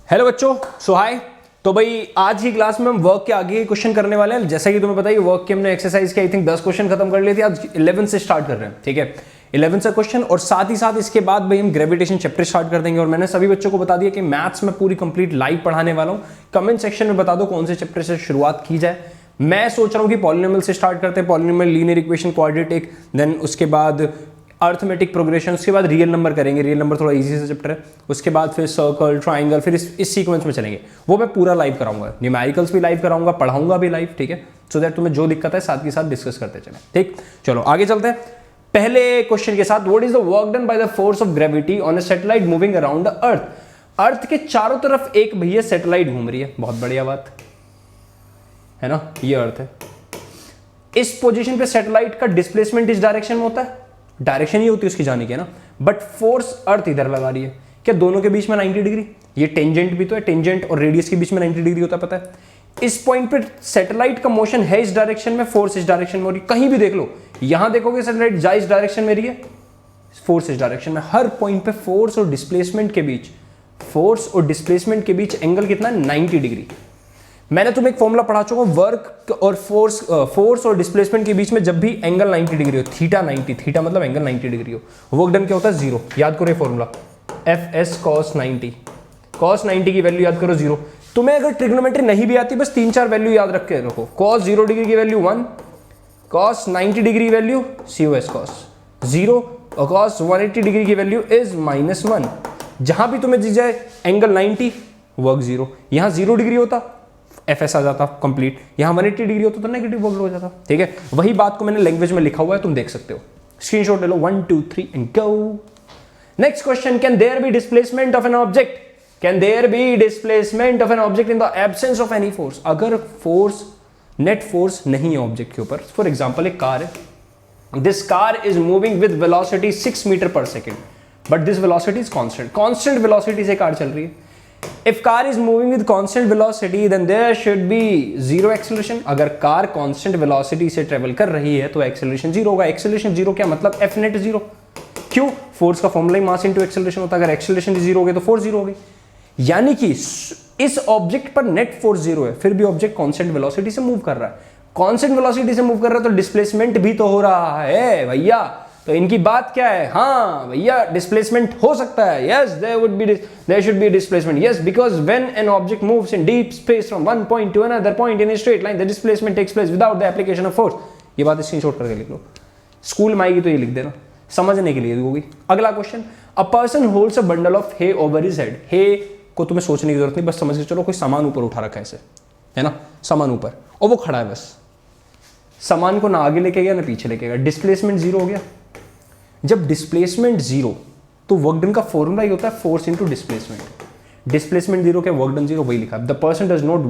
Hello बच्चों, सो हाय। तो भाई आज की क्लास में हम वर्क के आगे क्वेश्चन करने वाले हैं। जैसा कि तुम्हें पता है वर्क के हमने एक्सरसाइज के आई थिंक 10 क्वेश्चन खत्म कर लिए थे। आज 11 से स्टार्ट कर रहे हैं, ठीक है। 11 से क्वेश्चन और साथ ही साथ इसके बाद भाई हम ग्रेविटेशन चैप्टर स्टार्ट कर देंगे। और मैंने सभी बच्चों को बता दिया कि मैथ्स में पूरी कंप्लीट लाइव पढ़ाने वाला हूँ। कमेंट सेक्शन में बता दो कौन से चैप्टर से शुरुआत की जाए। मैं सोच रहा हूँ कि पॉलिनोमियल से स्टार्ट करते हैं, polynomial, linear equation, quadratic, then उसके बाद अर्थमेटिक प्रोग्रेशन, उसके बाद रियल नंबर करेंगे। रियल नंबर थोड़ा इजी सा चैप्टर है। उसके बाद फिर सर्कल, ट्राइंगल, फिर इस सीक्वेंस में चलेंगे। वो मैं पूरा लाइव कराऊंगा, न्यूमेरिकल्स भी लाइव कराऊंगा, पढ़ाऊंगा भी लाइव, ठीक है। सो दैट तुम्हें जो दिक्कत है साथ के साथ डिस्कस करते चले, ठीक। चलो आगे चलते हैं पहले क्वेश्चन के साथ। What is the work done by the force of gravity on a satellite moving around the earth. Earth के चारों तरफ एक भैया सैटेलाइट घूम रही है, बहुत बढ़िया बात है ना। ये अर्थ है, इस पोजीशन पे सैटेलाइट का डिस्प्लेसमेंट इस डायरेक्शन में होता है, डायरेक्शन ही होती है उसकी जाने की, है ना। बट फोर्स अर्थ इधर लगा रही है। क्या दोनों के बीच में 90 डिग्री? ये टेंजेंट भी तो है, टेंजेंट और रेडियस के बीच में 90 डिग्री होता है, पता है। इस पॉइंट पे सैटेलाइट का मोशन है इस डायरेक्शन में, फोर्स इस डायरेक्शन में हो रही है। कहीं भी देख लो, यहां देखोगे सैटेलाइट जा इस डायरेक्शन में रही है, फोर्स इस डायरेक्शन में। हर पॉइंट पे फोर्स और डिस्प्लेसमेंट के बीच, फोर्स और डिस्प्लेसमेंट के बीच एंगल कितना है? 90 डिग्री। मैंने तुम्हें एक फॉर्मूला पढ़ा चुका हूं, वर्क और फोर्स और डिस्प्लेसमेंट के बीच में जब भी एंगल 90 डिग्री हो, थीटा 90, थीटा मतलब एंगल 90 डिग्री हो, वर्क डन क्या होता है? जीरो। याद करो ये formula, F S cos 90, cos 90 की वैल्यू याद करो जीरो। तुम्हें अगर ट्रिग्नोमेट्री नहीं भी आती, बस 3-4 वैल्यू याद रख के रखो। कॉस 0 डिग्री की value 1, cos 90 degree value COS cos 0, और कॉस 180 डिग्री की वैल्यू इज -1। जहां भी तुम्हें दिख जाए एंगल 90, वर्क 0। यहां 0 डिग्री होता, एफएस आ जाता कंप्लीट। यहां 180 डिग्री होता तो नेगेटिव वर्क हो जाता, ठीक है। वही बात को मैंने लैंग्वेज में लिखा हुआ है, तुम देख सकते हो। स्क्रीनशॉट ले लो, 1 2 3 and go. Next question, can there be displacement of an object, can there be displacement of an object in the absence of any force. अगर फोर्स, नेट फोर्स नहीं है ऑब्जेक्ट के ऊपर, फॉर एग्जांपल एक car है, this car is moving with velocity 6 metre per second, but this velocity is constant, constant velocity से car चल रही है। If car is moving with constant velocity, then there should be zero acceleration. अगर car constant velocity से travel कर रही है तो acceleration zero होगा। acceleration zero क्या मतलब? F net zero। क्यों? फोर्स का फॉर्मूला ही मास इंटू एक्सेलरेशन होता है। अगर एक्सेलरेशन जीरो हो गई तो फोर्स जीरो हो गई। यानी कि इस ऑब्जेक्ट पर नेट फोर्स जीरो है, फिर भी ऑब्जेक्ट कांस्टेंट वेलोसिटी से मूव कर रहा है। कांस्टेंट वेलोसिटी से मूव कर रहा है तो डिस्प्लेसमेंट भी तो हो रहा है भैया। तो इनकी बात क्या है? हाँ भैया, डिस्प्लेसमेंट हो सकता है। Yes, there should be displacement. Yes, because when an object moves in deep space from one point to another point in a straight line, the displacement takes place without the application of force. ये बात screenshot करके लिख लो, school में आएगी तो ये लिख देना, समझने के लिए होगी। अगला question, a person holds a bundle of hay over his head. Hay को तुम्हें सोचने की जरूरत नहीं, बस समझ के चलो कोई सामान ऊपर उठा रखा है ऐसे, है ना, सामान ऊपर, और वो खड़ा है बस। सामान को ना आगे लेके गया ना पीछे लेके गया, डिस्प्लेसमेंट जीरो हो गया। जब डिस्प्लेसमेंट जीरो तो वर्क डन का फॉर्मूला ही होता है force into displacement. Displacement zero क्या, वर्क डन जीरो, वही लिखा है। The person does not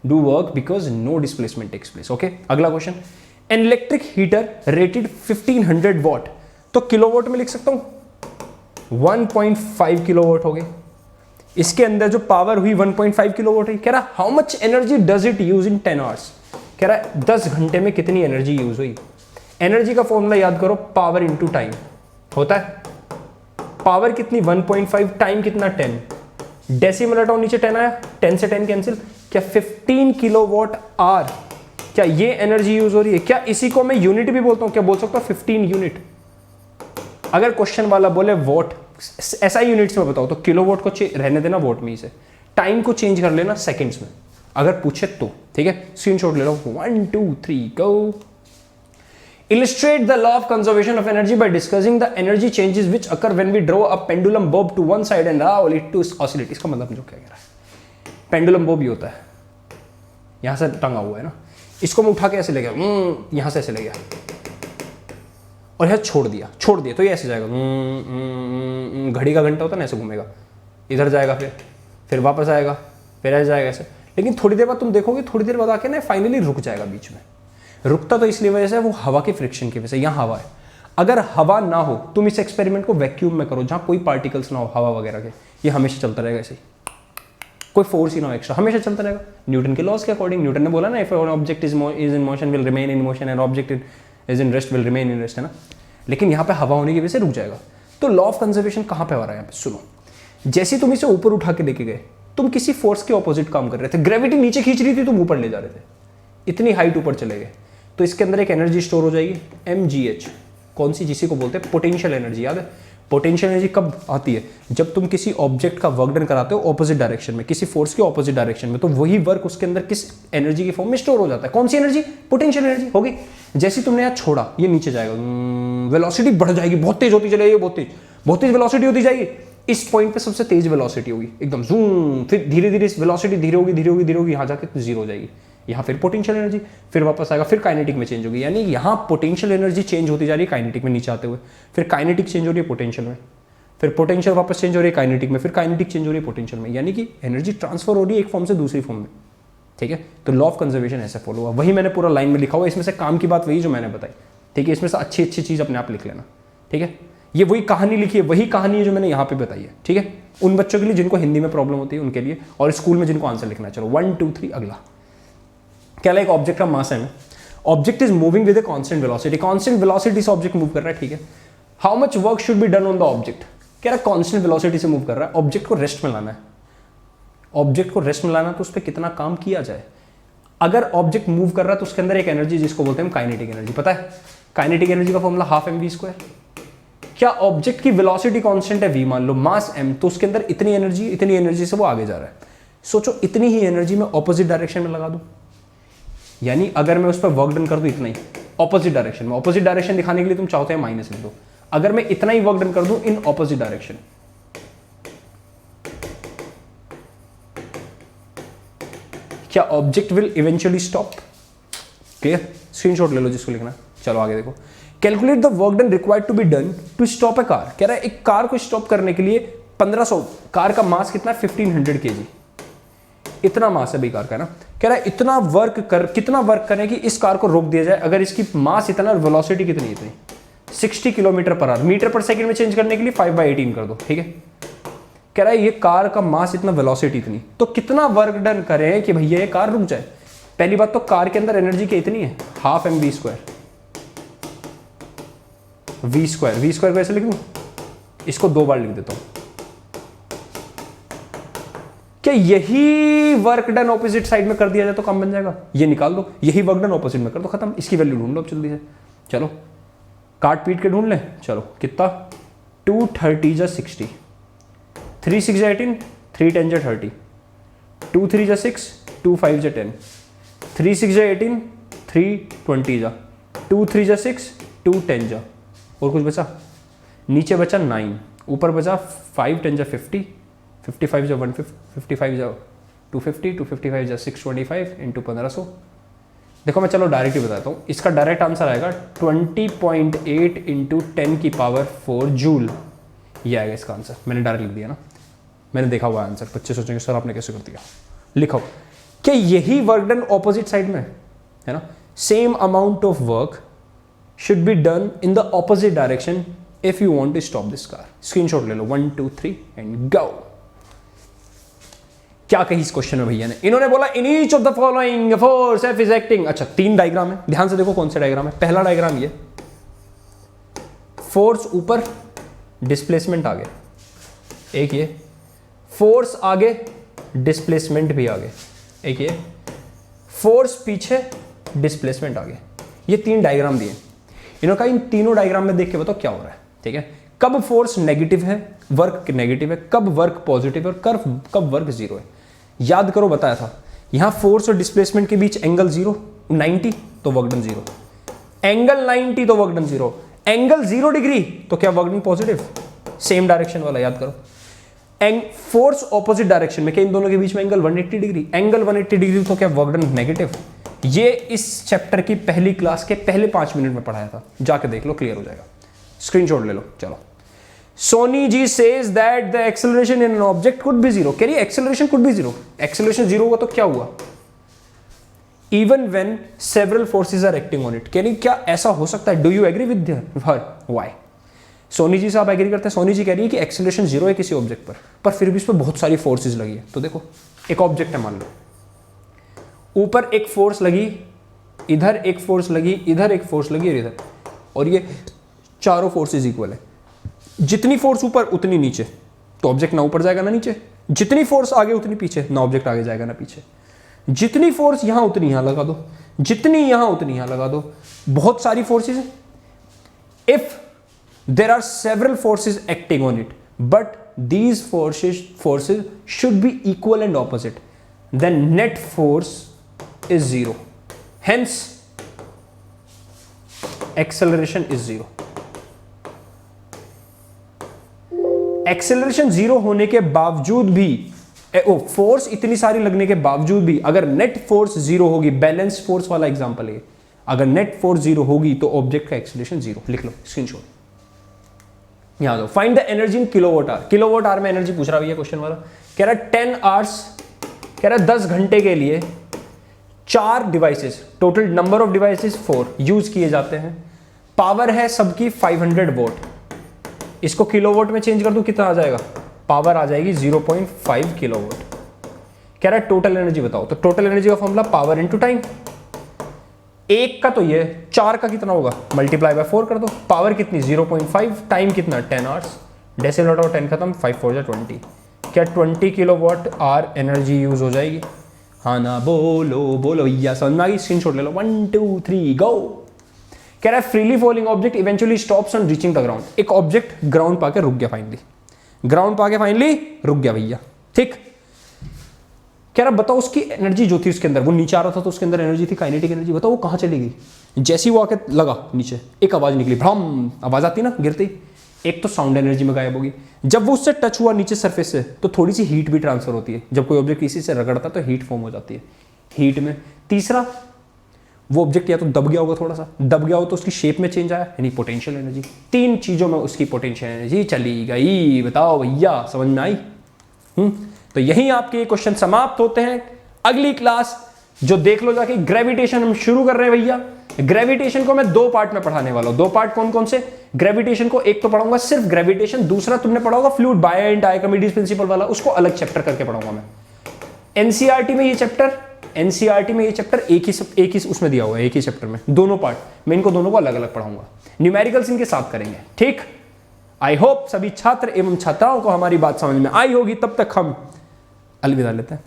do work because no displacement takes place. Okay, अगला question, an electric heater rated 1500 watt, तो किलोवाट में लिख सकता हूं 1.5 किलोवाट हो गई। इसके अंदर जो पावर हुई 1.5 किलोवाट है। कह रहा how much energy does it use in 10 hours. कह रहा है 10 घंटे में कितनी एनर्जी यूज हुई। एनर्जी का फॉर्मूला याद करो, पावर इनटू टाइम होता है। पावर कितनी 1.5, टाइम कितना 10, डेसिमल हटाओ नीचे 10 आया, 10 से 10 कैंसिल, क्या 15 किलोवाट आवर। क्या ये एनर्जी यूज हो रही है? क्या इसी को मैं यूनिट भी बोलता हूं? क्या बोल सकता हूं 15 यूनिट। अगर क्वेश्चन वाला बोले वॉट, ऐसा यूनिट्स में बताओ तो किलोवाट को रहने देना वॉट में से, टाइम को चेंज कर लेना सेकंड्स में, अगर पूछे तो, ठीक है। स्क्रीनशॉट ले लो, 1 2 3 गो। Illustrate the law of conservation of energy by discussing the energy changes which occur when we draw a pendulum bob to one side and allow it to oscillate। इसका मतलब जो क्या कह रहा है, पेंडुलम बॉब ही होता है, यहां से टंगा हुआ है ना, इसको मैं उठा के ऐसे ले गया, यहां से ऐसे ले गया और यहां छोड़ दिया तो ये ऐसे जाएगा, घड़ी का घंटा होता है ना, ऐसे घूमेगा, इधर जाएगा, फिर वापस आएगा, फिर ऐसे जाएगा ऐसे। लेकिन थोड़ी देर बाद तुम देखोगे, थोड़ी देर बाद आके ना फाइनली रुक जाएगा बीच में। रुकता तो इसलिए वजह से वो हवा के फ्रिक्शन की वजह से, यहाँ हवा है। अगर हवा ना हो, तुम इस एक्सपेरिमेंट को वैक्यूम में करो जहां कोई पार्टिकल्स ना हो, हवा वगैरह के, ये हमेशा चलता रहेगा ऐसे ही, कोई फोर्स ही ना हो एक्स्ट्रा, हमेशा चलता रहेगा न्यूटन के लॉज के अकॉर्डिंग। न्यूटन ने बोला ना, if an object is in motion will remain in motion and object is in rest will remain in rest, है ना। लेकिन यहाँ पे हवा होने की वजह से रुक जाएगा। तो लॉ ऑफ कंजर्वेशन कहाँ पे आ रहा है यहाँ पे, सुनो। जैसे तुम इसे ऊपर उठा के लेके गए, तुम किसी फोर्स के ऑपोजिट काम कर रहे थे, ग्रेविटी नीचे खींच रही थी, तुम ऊपर ले जा रहे थे, इतनी हाइट ऊपर चले गए, तो इसके अंदर एक एनर्जी स्टोर हो जाएगी mgh, कौन सी, जिसी को बोलते हैं पोटेंशियल एनर्जी। याद है पोटेंशियल एनर्जी कब आती है, जब तुम किसी ऑब्जेक्ट का वर्क डन कराते हो ऑपोजिट डायरेक्शन में, किसी फोर्स के ऑपोजिट डायरेक्शन में, तो वही वर्क उसके अंदर किस एनर्जी की फॉर्म में स्टोर हो जाता है, कौन सी एनर्जी, पोटेंशियल एनर्जी होगी। जैसे तुमने यहाँ छोड़ा, ये नीचे जाएगा, वेलोसिटी बढ़ जाएगी, बहुत तेज होती चलेगी, बहुत तेज वेलोसिटी होती जाएगी, इस पॉइंट पे सबसे तेज वेलोसिटी होगी एकदम जूम, फिर धीरे धीरे वेलोसिटी धीरे होगी, यहाँ जाके जीरो हो जाएगी, यहाँ फिर पोटेंशियल एनर्जी, फिर वापस आएगा, फिर काइनेटिक में चेंज होगी, यानी यहाँ पोटेंशियल एनर्जी चेंज होती जा रही है काइनेटिक में नीचे आते हुए, फिर काइनेटिक चेंज हो रही है पोटेंशियल में, फिर पोटेंशियल वापस चेंज हो रही है काइनेटिक में, फिर काइनेटिक चेंज हो रही है पोटेंशियल में, यानी कि एनर्जी ट्रांसफर हो रही है एक फॉर्म से दूसरी फॉर्म में। ठीक है, तो लॉ ऑफ कंजर्वेशन ऐसे फॉलो हुआ, वही मैंने पूरा लाइन में लिखा हुआ, इसमें से काम की बात वही जो मैंने बताई। ठीक है, इसमें से अच्छी चीज़ अपने आप लिख लेना। ठीक है, ये वही कहानी लिखी है, वही कहानी है जो मैंने यहाँ पे बताई है। ठीक है, उन बच्चों के लिए जिनको हिंदी में प्रॉब्लम होती है उनके लिए, और स्कूल में जिनको आंसर लिखना है। चलो 1 2 3 अगला क्या, एक ऑब्जेक्ट का मास है, object is moving with a constant velocity, constant velocity से ऑब्जेक्ट मूव कर रहा है। ठीक है, how much work should be done on the object, कह रहा है कांस्टेंट वेलोसिटी से मूव कर रहा है, ऑब्जेक्ट को रेस्ट में लाना है, ऑब्जेक्ट को रेस्ट में लाना, तो उस पर कितना काम किया जाए। अगर ऑब्जेक्ट मूव कर रहा है तो उसके अंदर एक एनर्जी जिसको बोलते हैं काइनेटिक एनर्जी, पता है काइनेटिक एनर्जी का फॉर्मूला हाफ mv²। क्या ऑब्जेक्ट की वेलोसिटी कांस्टेंट है v, मान लो मास m, तो उसके अंदर इतनी एनर्जी से वो आगे जा रहा है। सोचो इतनी ही एनर्जी मैं ऑपोजिट डायरेक्शन में लगा दूं, यानी अगर मैं उस पर वर्क डन कर दूं इतना ही ऑपोजिट डायरेक्शन में, ऑपोजिट डायरेक्शन दिखाने के लिए तुम चाहते हैं माइनस लिख दो, अगर मैं इतना ही वर्क डन कर दूं इन ऑपोजिट डायरेक्शन, क्या object will eventually stop. Clear, screenshot ले लो जिसको लिखना। चलो आगे देखो, calculate the work done required to be done to stop a car, कह रहा है एक कार को स्टॉप करने के लिए 1500, कार का मास कितना है 1500 kg, इतना मास है भाई कार का ना, कह रहा है कितना वर्क करें कि इस कार को रोक दिया जाए, अगर इसकी मास इतना और वेलोसिटी कितनी 60 km/h, मीटर पर सेकंड में चेंज करने के लिए 5/18 कर दो। ठीक है, कह रहा है ये कार का मास इतना, वेलोसिटी इतनी, तो कितना वर्क डन करें कि भैया ये कार रुक जाए। पहली बात तो कार के अंदर एनर्जी क्या इतनी है, हाफ mv², v² कैसे लिख दूं, इसको 2 बार लिख देता हूं। क्या यही वर्क डन ऑपोजिट साइड में कर दिया जाए तो काम बन जाएगा, ये निकाल दो, यही वर्क डन ऑपोजिट में कर दो, खत्म, इसकी वैल्यू ढूंढ लो अब जल्दी से। चलो काट पीट के ढूंढ ले, चलो कितना 230 जा 60, 3 6 जा 18, 3 10 जा 30, 2 3 जा 6, 2 5 जा 10, 3 6 जा 18, 3 20 जा, 2 3 जा 6, 2 10 जा, और कुछ बचा, नीचे बचा 9, ऊपर बचा 5 10 जा 50, 55 जा 150, 55 जा 250, 255 जा 625 इंटू 1500। देखो मैं चलो डायरेक्ट ही बताता हूँ, इसका डायरेक्ट आंसर आएगा 20.8 इंटू 10 की पावर 4 जूल, ये आएगा इसका आंसर। मैंने डायरेक्ट लिख दिया ना, मैंने देखा हुआ आंसर, बच्चे सोचेंगे सर आपने कैसे कर दिया, लिखो क्या यही वर्क डन ऑपोजिट साइड में है ना, same amount of work should be done in the opposite direction if you want to stop this car। Screenshot ले लो 1 2 3 and go। क्या कही इस क्वेश्चन में भैया ने, इन्होंने बोला in each of the following force F is acting. अच्छा 3 डायग्राम है, ध्यान से देखो कौन सा डायग्राम है। पहला डायग्राम ये, फोर्स ऊपर डिस्प्लेसमेंट आगे, एक ये फोर्स आगे डिस्प्लेसमेंट भी आगे, एक ये फोर्स पीछे डिस्प्लेसमेंट आगे, ये 3 डायग्राम दिए। इन्होंने कहा इन तीनों डायग्राम में देख के बताओ क्या हो रहा है। ठीक है, कब फोर्स नेगेटिव है, वर्क नेगेटिव है, कब वर्क पॉजिटिव है, और कब वर्क जीरो है। याद करो बताया था, यहां फोर्स और डिस्प्लेसमेंट के बीच एंगल 90 तो वर्क डन 0, एंगल 90 तो वर्क डन 0, एंगल 0 डिग्री तो क्या work done positive, same direction वाला याद करो। फोर्स ऑपोजिट डायरेक्शन में, क्या इन दोनों के बीच में एंगल 180 डिग्री, एंगल 180 डिग्री तो क्या वर्क डन नेगेटिव। ये इस चैप्टर की पहली क्लास के पहले 5 मिनट में पढ़ाया था, जाके देख लो क्लियर हो जाएगा। स्क्रीनशॉट ले लो। चलो, Soni ji says that the acceleration in an object could be 0, कह रही एक्सेलरेशन कुड बी 0, एक्सेलरेशन 0 हुआ तो क्या हुआ, even when several forces are acting on it, कह रही क्या ऐसा हो सकता है, do you agree with her, why. Soni ji साहब एग्री करते हैं, सोनी जी कह रही है कि एक्सेलरेशन 0 है किसी ऑब्जेक्ट पर फिर भी इस पर बहुत सारी फोर्सेज लगी है। तो देखो एक ऑब्जेक्ट है, मान लो ऊपर एक फोर्स लगी, इधर एक फोर्स लगी, इधर एक फोर्स लगी और इधर, और ये चारों फोर्सेस इक्वल है, जितनी फोर्स ऊपर उतनी नीचे, तो ऑब्जेक्ट ना ऊपर जाएगा ना नीचे, जितनी फोर्स आगे उतनी पीछे, ना ऑब्जेक्ट आगे जाएगा ना पीछे। जितनी फोर्स यहां उतनी यहां लगा दो, जितनी यहां उतनी यहां लगा दो। बहुत सारी forces, if there are several forces acting on it but these forces should be equal and opposite, then net force is zero, hence acceleration is zero। Acceleration zero होने के बावजूद भी, फोर्स इतनी सारी लगने के बावजूद भी अगर नेट फोर्स जीरो होगी, बैलेंस फोर्स वाला एग्जांपल है, अगर नेट फोर्स जीरो होगी तो ऑब्जेक्ट का एक्सेलरेशन जीरो। लिख लो स्क्रीनशॉट, यहां दो। Find the energy in kilowatt hour. Kilowatt hour में एनर्जी पूछ रहा है क्वेश्चन वाला, कह रहा है 10 आवर्स, कह रहा है 10 घंटे के लिए 4 devices, total number of devices 4 use किए जाते हैं। पावर है सबकी 500 वोट। इसको किलोवाट में चेंज कर दूं कितना आ जाएगा, पावर आ जाएगी 0.5 किलोवाट। कह रहा है टोटल एनर्जी बताओ, तो टोटल एनर्जी का फॉर्मूला पावर इनटू टाइम। एक का तो ये, 4 का कितना होगा, मल्टीप्लाई बाय 4 कर दो। पावर कितनी 0.5, टाइम कितना 10 आवर्स, डेसिमल हटाओ 10 खत्म, 5 4 20। क्या 20 किलोवाट आवर एनर्जी यूज हो जाएगी? हाँ ना, बोलो बोलो भैया, समझ में आ गई? स्क्रीनशॉट ले लो, 1 2 3 गो। कह रहा है freely falling object eventually stops on reaching the ground. एक ऑब्जेक्ट ग्राउंड पाके रुक गया फाइनली, ग्राउंड पाके फाइनली रुक गया भैया, ठीक। कह रहा बताओ उसकी एनर्जी जो थी उसके अंदर, वो नीचे आ रहा था तो उसके अंदर एनर्जी थी, काइनेटिक एनर्जी, बताओ वो कहाँ चली गई? जैसे ही वो आके लगा नीचे, एक आवाज निकली, भ्रम, आवाज आती ना गिरती, एक तो साउंड एनर्जी में गायब होगी। जब वो उससे टच हुआ नीचे सरफेस से तो थोड़ी सी हीट भी ट्रांसफर होती है, जब कोई ऑब्जेक्ट किसी से रगड़ता है तो हीट फॉर्म हो जाती है हीट में। तीसरा, वो ऑब्जेक्ट या तो दब गया होगा, थोड़ा सा दब गया हो तो उसकी शेप में चेंज आया, यानी पोटेंशियल एनर्जी। 3 चीजों में उसकी पोटेंशियल एनर्जी चली गई। बताओ भैया, समझ में आई? तो यही आपके क्वेश्चन समाप्त होते हैं। अगली क्लास जो देख लो जाके, ग्रेविटेशन हम शुरू कर रहे हैं भैया। ग्रेविटेशन को मैं 2 पार्ट में पढ़ाने वाला हूं। 2 पार्ट कौन कौन से? ग्रेविटेशन को एक तो पढ़ाऊंगा सिर्फ ग्रेविटेशन, दूसरा तुमने पढ़ा होगा फ्लूइड बायोट आर्किमिडीज प्रिंसिपल वाला, उसको अलग चैप्टर करके पढ़ाऊंगा मैं। एनसीईआरटी में ये चैप्टर, एनसीईआरटी में ये चैप्टर एक ही उसमें दिया हुआ है, एक ही चैप्टर में, दोनों पार्ट। मैं इनको दोनों को अलग अलग पढ़ाऊंगा, न्यूमेरिकल्स इनके साथ करेंगे, ठीक। आई होप सभी छात्र एवं छात्राओं को हमारी बात समझ में आई होगी। तब तक हम अलविदा लेते हैं।